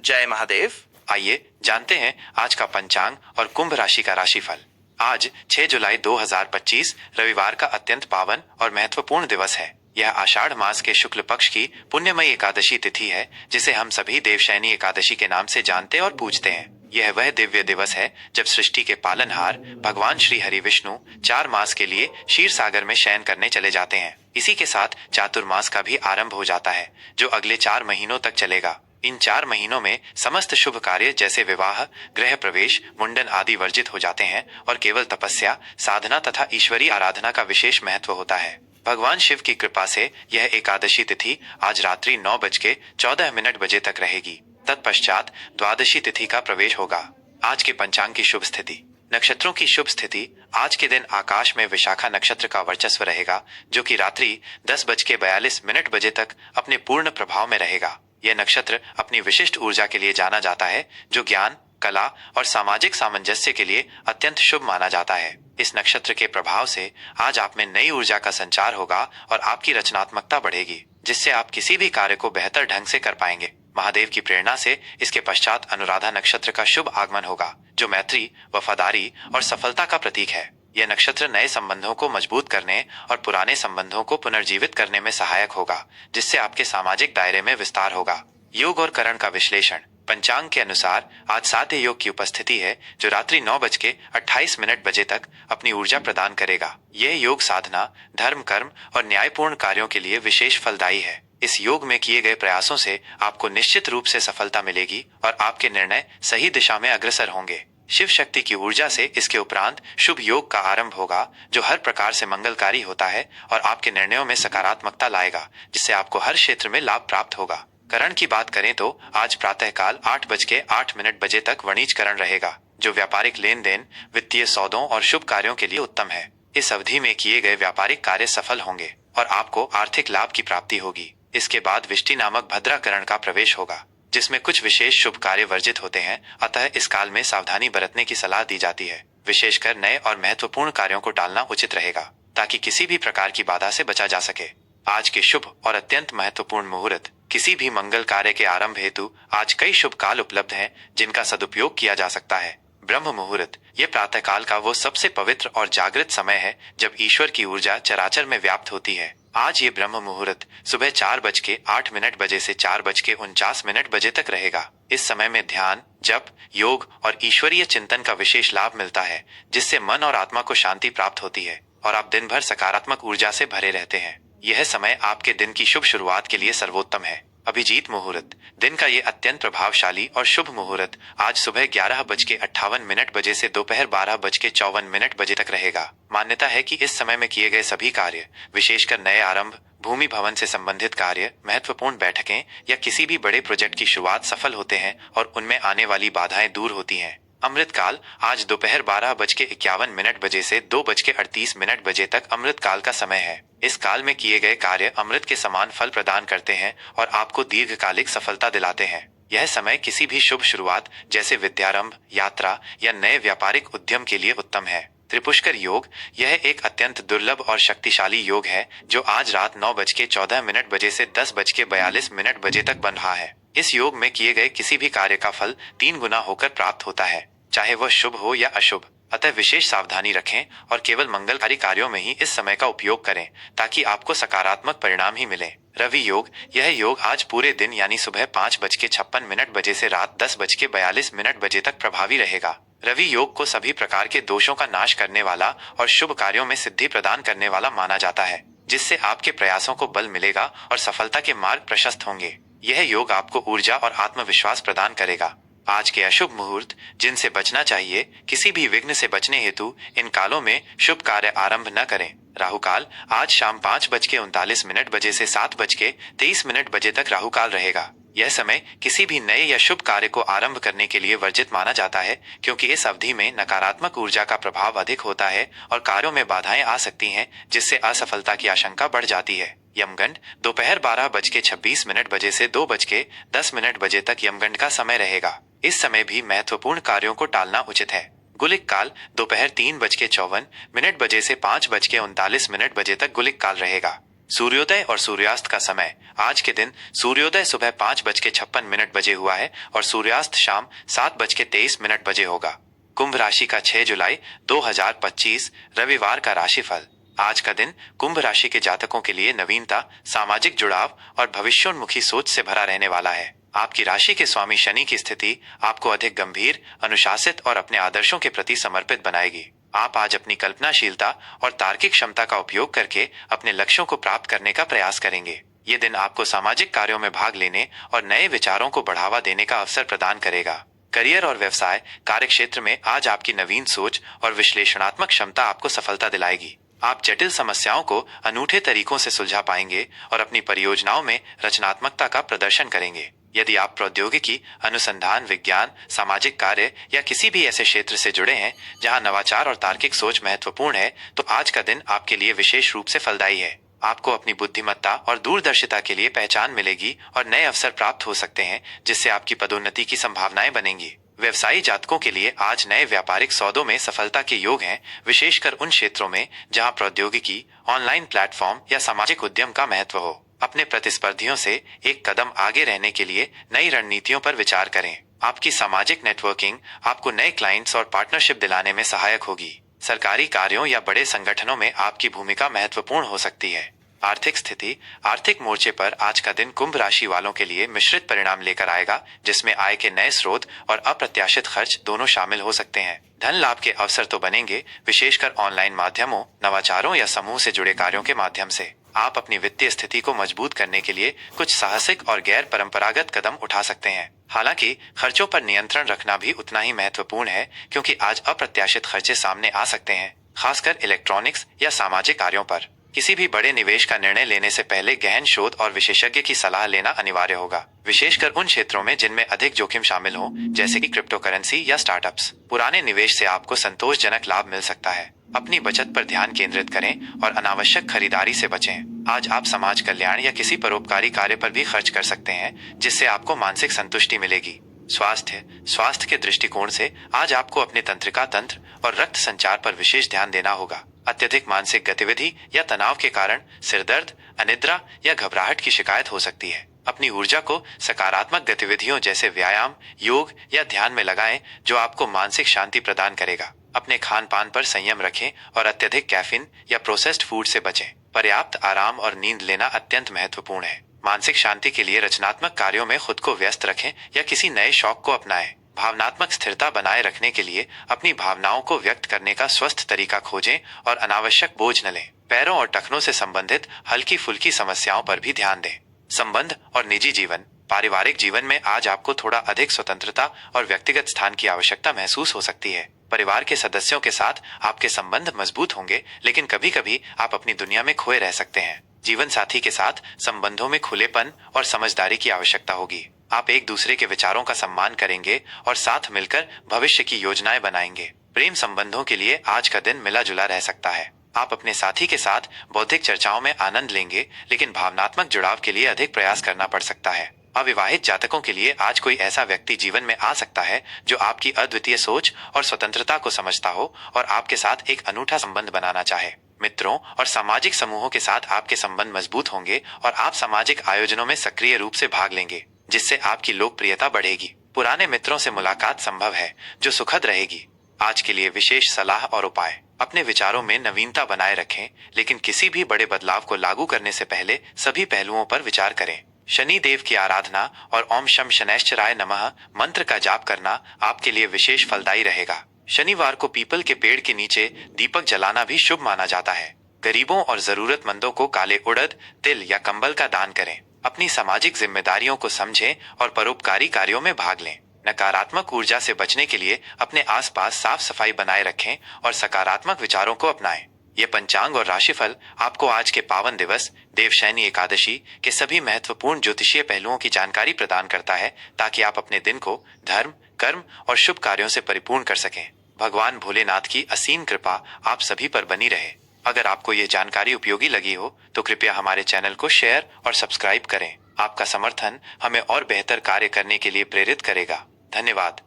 जय महादेव। आइए जानते हैं आज का पंचांग और कुंभ राशि का राशिफल। आज 6 जुलाई 2025 रविवार का अत्यंत पावन और महत्वपूर्ण दिवस है। यह आषाढ़ मास के शुक्ल पक्ष की पुण्यमयी एकादशी तिथि है, जिसे हम सभी देवशयनी एकादशी के नाम से जानते और पूजते हैं। यह वह दिव्य दिवस है जब सृष्टि के पालनहार भगवान श्री हरि विष्णु 4 मास के लिए क्षीर सागर में शयन करने चले जाते हैं। इसी के साथ चातुर्मास का भी आरंभ हो जाता है, जो अगले 4 महीनों तक चलेगा। इन 4 महीनों में समस्त शुभ कार्य जैसे विवाह, गृह प्रवेश, मुंडन आदि वर्जित हो जाते हैं और केवल तपस्या, साधना तथा ईश्वरीय आराधना का विशेष महत्व होता है। भगवान शिव की कृपा से यह एकादशी तिथि आज रात्रि 9:14 बजे तक रहेगी। तत्पश्चात द्वादशी तिथि का प्रवेश होगा। आज के पंचांग की शुभ स्थिति। नक्षत्रों की शुभ स्थिति। आज के दिन आकाश में विशाखा नक्षत्र का वर्चस्व रहेगा, जो कि रात्रि 10:42 बजे तक अपने पूर्ण प्रभाव में रहेगा। यह नक्षत्र अपनी विशिष्ट ऊर्जा के लिए जाना जाता है, जो ज्ञान, कला और सामाजिक सामंजस्य के लिए अत्यंत शुभ माना जाता है। इस नक्षत्र के प्रभाव से आज आप में नई ऊर्जा का संचार होगा और आपकी रचनात्मकता बढ़ेगी, जिससे आप किसी भी कार्य को बेहतर ढंग से कर पाएंगे। महादेव की प्रेरणा से इसके पश्चात अनुराधा नक्षत्र का शुभ आगमन होगा, जो मैत्री, वफादारी और सफलता का प्रतीक है। यह नक्षत्र नए संबंधों को मजबूत करने और पुराने संबंधों को पुनर्जीवित करने में सहायक होगा, जिससे आपके सामाजिक दायरे में विस्तार होगा। योग और करण का विश्लेषण। पंचांग के अनुसार आज साध्य योग की उपस्थिति है, जो रात्रि 9:28 बजे तक अपनी ऊर्जा प्रदान करेगा। यह योग साधना, धर्म, कर्म और न्यायपूर्ण कार्यों के लिए विशेष फलदायी है। इस योग में किए गए प्रयासों से आपको निश्चित रूप से सफलता मिलेगी और आपके निर्णय सही दिशा में अग्रसर होंगे। शिव शक्ति की ऊर्जा से इसके उपरांत शुभ योग का आरंभ होगा, जो हर प्रकार से मंगलकारी होता है और आपके निर्णयों में सकारात्मकता लाएगा, जिससे आपको हर क्षेत्र में लाभ प्राप्त होगा। करण की बात करें तो आज प्रातःकाल 8:08 बजे तक वणिजकरण रहेगा, जो व्यापारिक लेन देन, वित्तीय सौदों और शुभ कार्यों के लिए उत्तम है। इस अवधि में किए गए व्यापारिक कार्य सफल होंगे और आपको आर्थिक लाभ की प्राप्ति होगी। इसके बाद विष्टि नामक भद्राकरण का प्रवेश होगा, जिसमें कुछ विशेष शुभ कार्य वर्जित होते हैं, अतः इस काल में सावधानी बरतने की सलाह दी जाती है। विशेषकर नए और महत्वपूर्ण कार्यों को टालना उचित रहेगा, ताकि किसी भी प्रकार की बाधा से बचा जा सके। आज के शुभ और अत्यंत महत्वपूर्ण मुहूर्त। किसी भी मंगल कार्य के आरंभ हेतु आज कई शुभ काल उपलब्ध हैं, जिनका सदुपयोग किया जा सकता है। ब्रह्म मुहूर्त। ये प्रातः काल का वो सबसे पवित्र और जागृत समय है, जब ईश्वर की ऊर्जा चराचर में व्याप्त होती है। आज ये ब्रह्म मुहूर्त सुबह 4:08 बजे से 4:49 बजे तक रहेगा। इस समय में ध्यान, जप, योग और ईश्वरीय चिंतन का विशेष लाभ मिलता है, जिससे मन और आत्मा को शांति प्राप्त होती है और आप दिन भर सकारात्मक ऊर्जा से भरे रहते हैं। यह समय आपके दिन की शुभ शुरुआत के लिए सर्वोत्तम है। अभिजीत मुहूर्त। दिन का ये अत्यंत प्रभावशाली और शुभ मुहूर्त आज सुबह 11:58 बजे से दोपहर 12:54 बजे तक रहेगा। मान्यता है कि इस समय में किए गए सभी कार्य, विशेषकर नए आरंभ, भूमि भवन से संबंधित कार्य, महत्वपूर्ण बैठकें या किसी भी बड़े प्रोजेक्ट की शुरुआत सफल होते हैं और उनमें आने वाली बाधाएं दूर होती हैं। अमृतकाल। आज दोपहर 12:51 बजे से 2:38 बजे तक अमृतकाल का समय है। इस काल में किए गए कार्य अमृत के समान फल प्रदान करते हैं और आपको दीर्घकालिक सफलता दिलाते हैं। यह समय किसी भी शुभ शुरुआत जैसे विद्यारंभ, यात्रा या नए व्यापारिक उद्यम के लिए उत्तम है। त्रिपुष्कर योग। यह एक अत्यंत दुर्लभ और शक्तिशाली योग है, जो आज रात 9:14 बजे से 10:42 बजे तक बन रहा है। इस योग में किए गए किसी भी कार्य का फल 3 गुना होकर प्राप्त होता है, चाहे वह शुभ हो या अशुभ। अतः विशेष सावधानी रखें और केवल मंगलकारी कार्यों में ही इस समय का उपयोग करें, ताकि आपको सकारात्मक परिणाम ही मिले। रवि योग। यह योग आज पूरे दिन यानी सुबह 5:56 बजे से रात 10:42 बजे तक प्रभावी रहेगा। रवि योग को सभी प्रकार के दोषों का नाश करने वाला और शुभ कार्यों में सिद्धि प्रदान करने वाला माना जाता है, जिससे आपके प्रयासों को बल मिलेगा और सफलता के मार्ग प्रशस्त होंगे। यह योग आपको ऊर्जा और आत्मविश्वास प्रदान करेगा। आज के अशुभ मुहूर्त जिनसे बचना चाहिए। किसी भी विघ्न से बचने हेतु इन कालों में शुभ कार्य आरंभ न करें। राहु काल। आज शाम 5:39 बजे से 7:23 बजे तक राहु काल रहेगा। यह समय किसी भी नए या शुभ कार्य को आरंभ करने के लिए वर्जित माना जाता है, क्योंकि इस अवधि में नकारात्मक ऊर्जा का प्रभाव अधिक होता है और कार्यों में बाधाएं आ सकती हैं, जिससे असफलता की आशंका बढ़ जाती है। यमगंड। दोपहर 12:26 बजे से 2:10 बजे तक यमगंड का समय रहेगा। इस समय भी महत्वपूर्ण कार्यों को टालना उचित है। गुलिक काल। दोपहर 3:54 बजे से 5:39 बजे तक गुलिक काल रहेगा। सूर्योदय और सूर्यास्त का समय। आज के दिन सूर्योदय सुबह 5:56 बजे हुआ है और सूर्यास्त शाम 7:23 बजे होगा। कुंभ राशि का 6 जुलाई 2025 रविवार का राशिफल। आज का दिन कुंभ राशि के जातकों के लिए नवीनता, सामाजिक जुड़ाव और भविष्योन्मुखी सोच से भरा रहने वाला है। आपकी राशि के स्वामी शनि की स्थिति आपको अधिक गंभीर, अनुशासित और अपने आदर्शों के प्रति समर्पित बनाएगी। आप आज अपनी कल्पनाशीलता और तार्किक क्षमता का उपयोग करके अपने लक्ष्यों को प्राप्त करने का प्रयास करेंगे। ये दिन आपको सामाजिक कार्यों में भाग लेने और नए विचारों को बढ़ावा देने का अवसर प्रदान करेगा। करियर और व्यवसाय कार्य क्षेत्र में आज आपकी नवीन सोच और विश्लेषणात्मक क्षमता आपको सफलता दिलाएगी। आप जटिल समस्याओं को अनूठे तरीकों से सुलझा पाएंगे और अपनी परियोजनाओं में रचनात्मकता का प्रदर्शन करेंगे। यदि आप प्रौद्योगिकी, अनुसंधान, विज्ञान, सामाजिक कार्य या किसी भी ऐसे क्षेत्र से जुड़े हैं जहां नवाचार और तार्किक सोच महत्वपूर्ण है, तो आज का दिन आपके लिए विशेष रूप से फलदायी है। आपको अपनी बुद्धिमत्ता और दूरदर्शिता के लिए पहचान मिलेगी और नए अवसर प्राप्त हो सकते हैं, जिससे आपकी पदोन्नति की संभावनाएं बनेंगी। व्यवसायी जातकों के लिए आज नए व्यापारिक सौदों में सफलता के योग हैं, विशेषकर उन क्षेत्रों में जहां प्रौद्योगिकी, ऑनलाइन प्लेटफॉर्म या सामाजिक उद्यम का महत्व हो। अपने प्रतिस्पर्धियों से एक कदम आगे रहने के लिए नई रणनीतियों पर विचार करें। आपकी सामाजिक नेटवर्किंग आपको नए क्लाइंट्स और पार्टनरशिप दिलाने में सहायक होगी। सरकारी कार्यों या बड़े संगठनों में आपकी भूमिका महत्वपूर्ण हो सकती है। आर्थिक स्थिति। आर्थिक मोर्चे पर आज का दिन कुंभ राशि वालों के लिए मिश्रित परिणाम लेकर आएगा, जिसमें आय के नए स्रोत और अप्रत्याशित खर्च दोनों शामिल हो सकते हैं। धन लाभ के अवसर तो बनेंगे, विशेषकर ऑनलाइन माध्यमों, नवाचारों या समूह से जुड़े कार्यों के माध्यम से। आप अपनी वित्तीय स्थिति को मजबूत करने के लिए कुछ साहसिक और गैर परंपरागत कदम उठा सकते हैं। हालांकि खर्चों पर नियंत्रण रखना भी उतना ही महत्वपूर्ण है, क्योंकि आज अप्रत्याशित खर्चे सामने आ सकते हैं, खासकर इलेक्ट्रॉनिक्स या सामाजिक कार्यों पर। किसी भी बड़े निवेश का निर्णय लेने से पहले गहन शोध और विशेषज्ञ की सलाह लेना अनिवार्य होगा, विशेषकर उन क्षेत्रों में जिनमें अधिक जोखिम शामिल हो, जैसे कि क्रिप्टो करेंसी या स्टार्टअप्स। पुराने निवेश से आपको संतोषजनक लाभ मिल सकता है। अपनी बचत पर ध्यान केंद्रित करें और अनावश्यक खरीदारी से बचें। आज आप समाज कल्याण या किसी परोपकारी कार्य पर भी खर्च कर सकते हैं, जिससे आपको मानसिक संतुष्टि मिलेगी। स्वास्थ्य के दृष्टिकोण से आज आपको अपने तंत्रिका तंत्र और रक्त संचार पर विशेष ध्यान देना होगा। अत्यधिक मानसिक गतिविधि या तनाव के कारण सिर दर्द, अनिद्रा या घबराहट की शिकायत हो सकती है। अपनी ऊर्जा को सकारात्मक गतिविधियों जैसे व्यायाम, योग या ध्यान में लगाएं, जो आपको मानसिक शांति प्रदान करेगा। अपने खान पान पर संयम रखें और अत्यधिक कैफीन या प्रोसेस्ड फूड से बचें। पर्याप्त आराम और नींद लेना अत्यंत महत्वपूर्ण है। मानसिक शांति के लिए रचनात्मक कार्यों में खुद को व्यस्त रखें या किसी नए शौक को अपनाएं। भावनात्मक स्थिरता बनाए रखने के लिए अपनी भावनाओं को व्यक्त करने का स्वस्थ तरीका खोजें और अनावश्यक बोझ न लें। पैरों और टखनों से संबंधित हल्की फुल्की समस्याओं पर भी ध्यान दें। संबंध और निजी जीवन। पारिवारिक जीवन में आज आपको थोड़ा अधिक स्वतंत्रता और व्यक्तिगत स्थान की आवश्यकता महसूस हो सकती है। परिवार के सदस्यों के साथ आपके संबंध मजबूत होंगे, लेकिन कभी कभी आप अपनी दुनिया में खोए रह सकते हैं। जीवन साथी के साथ संबंधों में खुलेपन और समझदारी की आवश्यकता होगी। आप एक दूसरे के विचारों का सम्मान करेंगे और साथ मिलकर भविष्य की योजनाएं बनाएंगे। प्रेम संबंधों के लिए आज का दिन मिला जुला रह सकता है। आप अपने साथी के साथ बौद्धिक चर्चाओं में आनंद लेंगे, लेकिन भावनात्मक जुड़ाव के लिए अधिक प्रयास करना पड़ सकता है। अविवाहित जातकों के लिए आज कोई ऐसा व्यक्ति जीवन में आ सकता है जो आपकी अद्वितीय सोच और स्वतंत्रता को समझता हो और आपके साथ एक अनूठा संबंध बनाना चाहे। मित्रों और सामाजिक समूहों के साथ आपके संबंध मजबूत होंगे और आप सामाजिक आयोजनों में सक्रिय रूप से भाग लेंगे, जिससे आपकी लोकप्रियता बढ़ेगी। पुराने मित्रों से मुलाकात संभव है, जो सुखद रहेगी। आज के लिए विशेष सलाह और उपाय। अपने विचारों में नवीनता बनाए रखें, लेकिन किसी भी बड़े बदलाव को लागू करने से पहले सभी पहलुओं पर विचार करें। शनि देव की आराधना और ओम शम शनैश्चराय नमः मंत्र का जाप करना आपके लिए विशेष फलदायी रहेगा। शनिवार को पीपल के पेड़ के नीचे दीपक जलाना भी शुभ माना जाता है। गरीबों और जरूरतमंदों को काले उड़द, तिल या कंबल का दान करें। अपनी सामाजिक जिम्मेदारियों को समझें और परोपकारी कार्यों में भाग लें। नकारात्मक ऊर्जा से बचने के लिए अपने आसपास साफ सफाई बनाए रखें और सकारात्मक विचारों को अपनाएं। ये पंचांग और राशिफल आपको आज के पावन दिवस देवशयनी एकादशी के सभी महत्वपूर्ण ज्योतिषीय पहलुओं की जानकारी प्रदान करता है, ताकि आप अपने दिन को धर्म, कर्म और शुभ कार्यों से परिपूर्ण कर सकें। भगवान भोलेनाथ की असीम कृपा आप सभी पर बनी रहे। अगर आपको ये जानकारी उपयोगी लगी हो तो कृपया हमारे चैनल को शेयर और सब्सक्राइब करें। आपका समर्थन हमें और बेहतर कार्य करने के लिए प्रेरित करेगा। धन्यवाद।